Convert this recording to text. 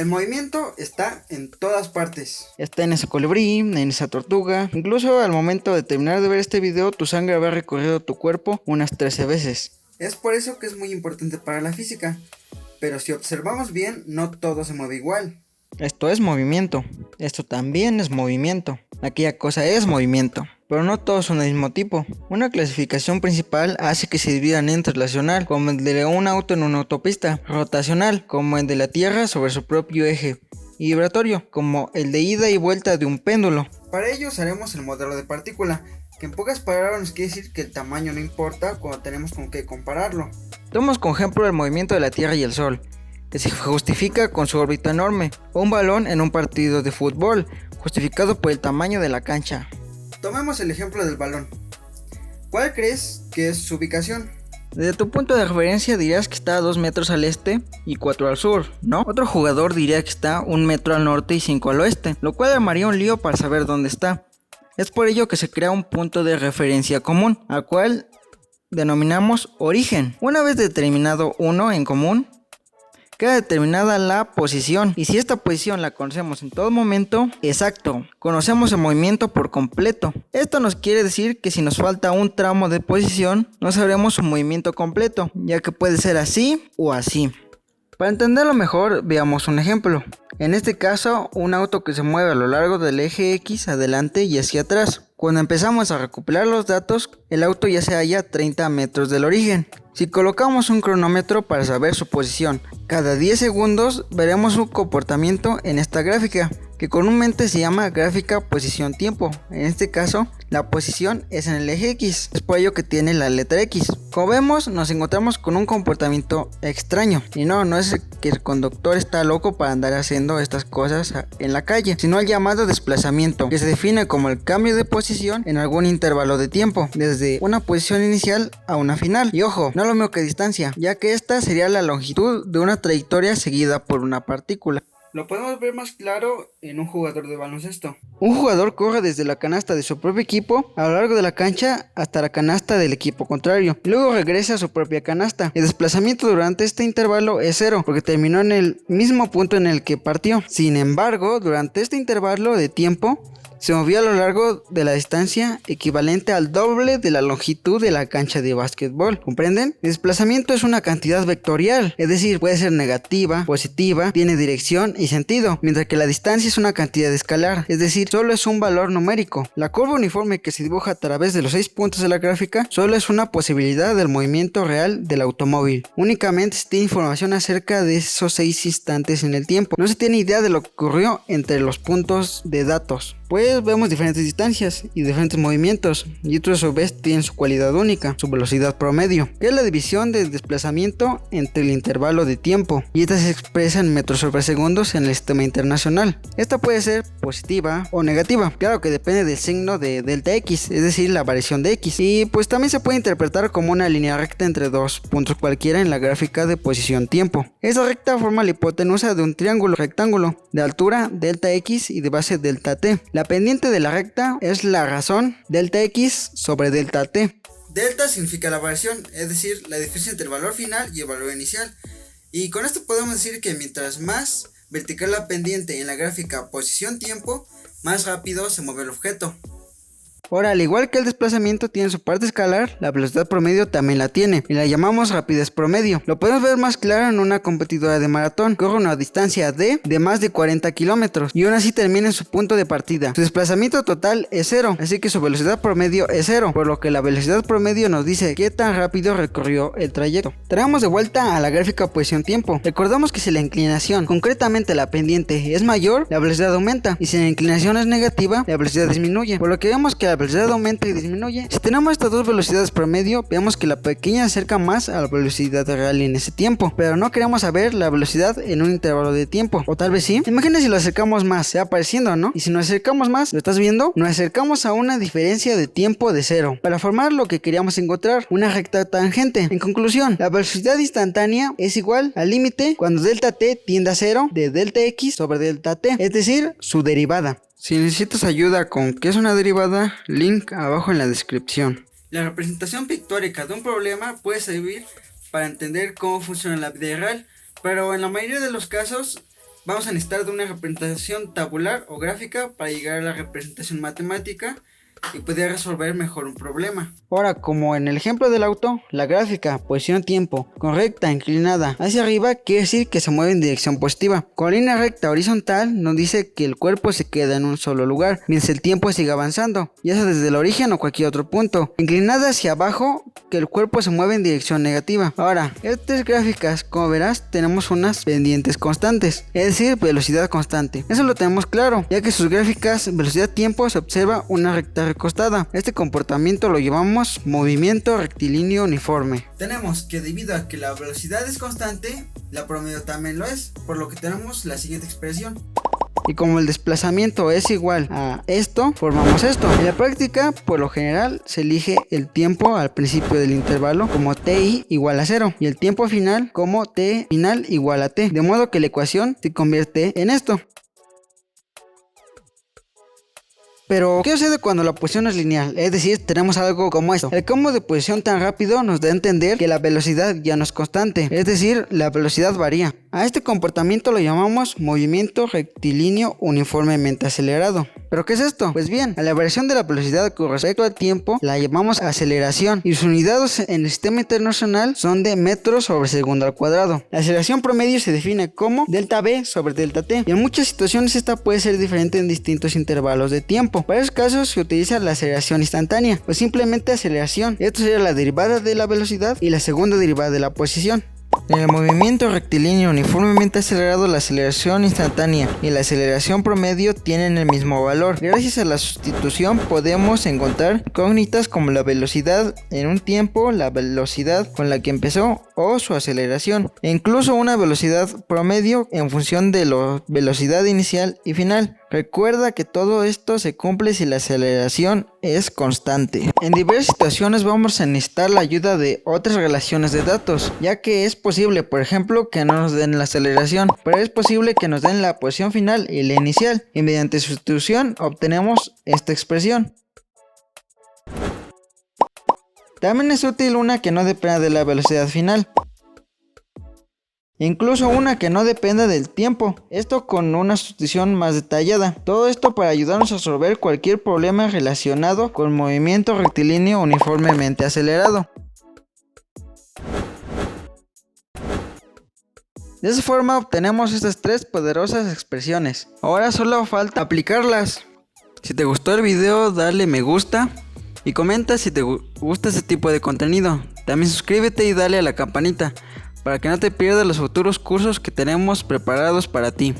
El movimiento está en todas partes. Está en ese colibrí, en esa tortuga. Incluso al momento de terminar de ver este video, tu sangre habrá recorrido tu cuerpo unas 13 veces. Es por eso que es muy importante para la física. Pero si observamos bien, no todo se mueve igual. Esto es movimiento. Esto también es movimiento. Aquella cosa es movimiento. Pero no todos son del mismo tipo. Una clasificación principal hace que se dividan en translacional, como el de un auto en una autopista, rotacional, como el de la Tierra sobre su propio eje, y vibratorio, como el de ida y vuelta de un péndulo. Para ello usaremos el modelo de partícula, que en pocas palabras nos quiere decir que el tamaño no importa cuando tenemos con qué compararlo. Tomamos como ejemplo el movimiento de la Tierra y el Sol, que se justifica con su órbita enorme, o un balón en un partido de fútbol, justificado por el tamaño de la cancha. Tomemos el ejemplo del balón. ¿Cuál crees que es su ubicación? Desde tu punto de referencia dirías que está a 2 metros al este y 4 al sur, ¿no? Otro jugador diría que está 1 metro al norte y 5 al oeste, lo cual armaría un lío para saber dónde está. Es por ello que se crea un punto de referencia común, al cual denominamos origen. Una vez determinado uno en común, queda determinada la posición, y si esta posición la conocemos en todo momento, exacto, conocemos el movimiento por completo. Esto nos quiere decir que si nos falta un tramo de posición, no sabremos su movimiento completo, ya que puede ser así o así. Para entenderlo mejor, veamos un ejemplo. En este caso, un auto que se mueve a lo largo del eje X adelante y hacia atrás. Cuando empezamos a recopilar los datos, el auto ya se halla a 30 metros del origen. Si colocamos un cronómetro para saber su posición, cada 10 segundos veremos su comportamiento en esta gráfica, que comúnmente se llama gráfica posición-tiempo. En este caso, la posición es en el eje X, es por ello que tiene la letra X. Como vemos, nos encontramos con un comportamiento extraño, y no es que el conductor está loco para andar haciendo estas cosas en la calle, sino el llamado desplazamiento, que se define como el cambio de posición en algún intervalo de tiempo, desde una posición inicial a una final. Y ojo, no lo mismo que distancia, ya que esta sería la longitud de una trayectoria seguida por una partícula. Lo podemos ver más claro en un jugador de baloncesto. Un jugador corre desde la canasta de su propio equipo a lo largo de la cancha hasta la canasta del equipo contrario, y luego regresa a su propia canasta. El desplazamiento durante este intervalo es cero, porque terminó en el mismo punto en el que partió. Sin embargo, durante este intervalo de tiempo, se movió a lo largo de la distancia equivalente al doble de la longitud de la cancha de básquetbol. ¿Comprenden? El desplazamiento es una cantidad vectorial, es decir, puede ser negativa, positiva, tiene dirección y sentido, mientras que la distancia es una cantidad escalar, es decir, solo es un valor numérico. La curva uniforme que se dibuja a través de los 6 puntos de la gráfica solo es una posibilidad del movimiento real del automóvil. Únicamente se tiene información acerca de esos 6 instantes en el tiempo. No se tiene idea de lo que ocurrió entre los puntos de datos. Pues vemos diferentes distancias y diferentes movimientos, y otros a su vez tienen su cualidad única, su velocidad promedio, que es la división del desplazamiento entre el intervalo de tiempo, y esta se expresa en metros sobre segundos en el sistema internacional. Esta puede ser positiva o negativa, claro que depende del signo de delta X, es decir, la variación de X, y pues también se puede interpretar como una línea recta entre dos puntos cualquiera en la gráfica de posición-tiempo. Esta recta forma la hipotenusa de un triángulo rectángulo de altura delta X y de base delta T. La pendiente de la recta es la razón delta X sobre delta T. Delta significa la variación, es decir, la diferencia entre el valor final y el valor inicial. Y con esto podemos decir que mientras más vertical la pendiente en la gráfica posición-tiempo, más rápido se mueve el objeto. Ahora, al igual que el desplazamiento tiene su parte escalar, la velocidad promedio también la tiene, y la llamamos rapidez promedio. Lo podemos ver más claro en una competidora de maratón, corre una distancia de más de 40 kilómetros, y aún así termina en su punto de partida. Su desplazamiento total es cero, así que su velocidad promedio es cero, por lo que la velocidad promedio nos dice qué tan rápido recorrió el trayecto. Traemos de vuelta a la gráfica posición-tiempo. Recordamos que si la inclinación, concretamente la pendiente, es mayor, la velocidad aumenta, y si la inclinación es negativa, la velocidad disminuye, por lo que vemos que la velocidad aumenta y disminuye. Si tenemos estas dos velocidades promedio, vemos que la pequeña se acerca más a la velocidad real en ese tiempo, pero no queremos saber la velocidad en un intervalo de tiempo, o tal vez sí. Imagina si lo acercamos más, se va apareciendo, ¿no? Y si nos acercamos más, ¿lo estás viendo? Nos acercamos a una diferencia de tiempo de cero, para formar lo que queríamos encontrar, una recta tangente. En conclusión, la velocidad instantánea es igual al límite cuando delta t tiende a cero de delta x sobre delta t, es decir, su derivada. Si necesitas ayuda con qué es una derivada, link abajo en la descripción. La representación pictórica de un problema puede servir para entender cómo funciona la vida real, pero en la mayoría de los casos vamos a necesitar de una representación tabular o gráfica para llegar a la representación matemática y poder resolver mejor un problema. Ahora, como en el ejemplo del auto, la gráfica posición-tiempo con recta inclinada hacia arriba quiere decir que se mueve en dirección positiva. Con línea recta horizontal nos dice que el cuerpo se queda en un solo lugar mientras el tiempo sigue avanzando, ya sea desde el origen o cualquier otro punto. Inclinada hacia abajo, que el cuerpo se mueve en dirección negativa. Ahora, estas gráficas, como verás, tenemos unas pendientes constantes, es decir, velocidad constante. Eso lo tenemos claro, ya que sus gráficas velocidad-tiempo se observa una recta recostada. Este comportamiento lo llamamos movimiento rectilíneo uniforme. Tenemos que debido a que la velocidad es constante, la promedio también lo es, por lo que tenemos la siguiente expresión. Y como el desplazamiento es igual a esto, formamos esto. En la práctica, por lo general, se elige el tiempo al principio del intervalo como ti igual a 0 y el tiempo final como t final igual a t, de modo que la ecuación se convierte en esto. Pero, ¿qué sucede cuando la posición es lineal? Es decir, tenemos algo como esto. El cambio de posición tan rápido nos da a entender que la velocidad ya no es constante, es decir, la velocidad varía. A este comportamiento lo llamamos movimiento rectilíneo uniformemente acelerado. ¿Pero qué es esto? Pues bien, a la variación de la velocidad con respecto al tiempo la llamamos aceleración y sus unidades en el sistema internacional son de metros sobre segundo al cuadrado. La aceleración promedio se define como delta v sobre delta t y en muchas situaciones esta puede ser diferente en distintos intervalos de tiempo. Para esos casos se utiliza la aceleración instantánea o simplemente aceleración. Esto sería la derivada de la velocidad y la segunda derivada de la posición. En el movimiento rectilíneo uniformemente acelerado, la aceleración instantánea y la aceleración promedio tienen el mismo valor. Gracias a la sustitución podemos encontrar incógnitas como la velocidad en un tiempo, la velocidad con la que empezó o su aceleración, e incluso una velocidad promedio en función de la velocidad inicial y final. Recuerda que todo esto se cumple si la aceleración es constante. En diversas situaciones vamos a necesitar la ayuda de otras relaciones de datos, ya que es posible, por ejemplo, que no nos den la aceleración, pero es posible que nos den la posición final y la inicial, y mediante sustitución obtenemos esta expresión. También es útil una que no dependa de la velocidad final. Incluso una que no dependa del tiempo, esto con una sustitución más detallada. Todo esto para ayudarnos a resolver cualquier problema relacionado con movimiento rectilíneo uniformemente acelerado. De esa forma obtenemos estas tres poderosas expresiones. Ahora solo falta aplicarlas. Si te gustó el video, dale me gusta y comenta si te gusta este tipo de contenido. También suscríbete y dale a la campanita para que no te pierdas los futuros cursos que tenemos preparados para ti.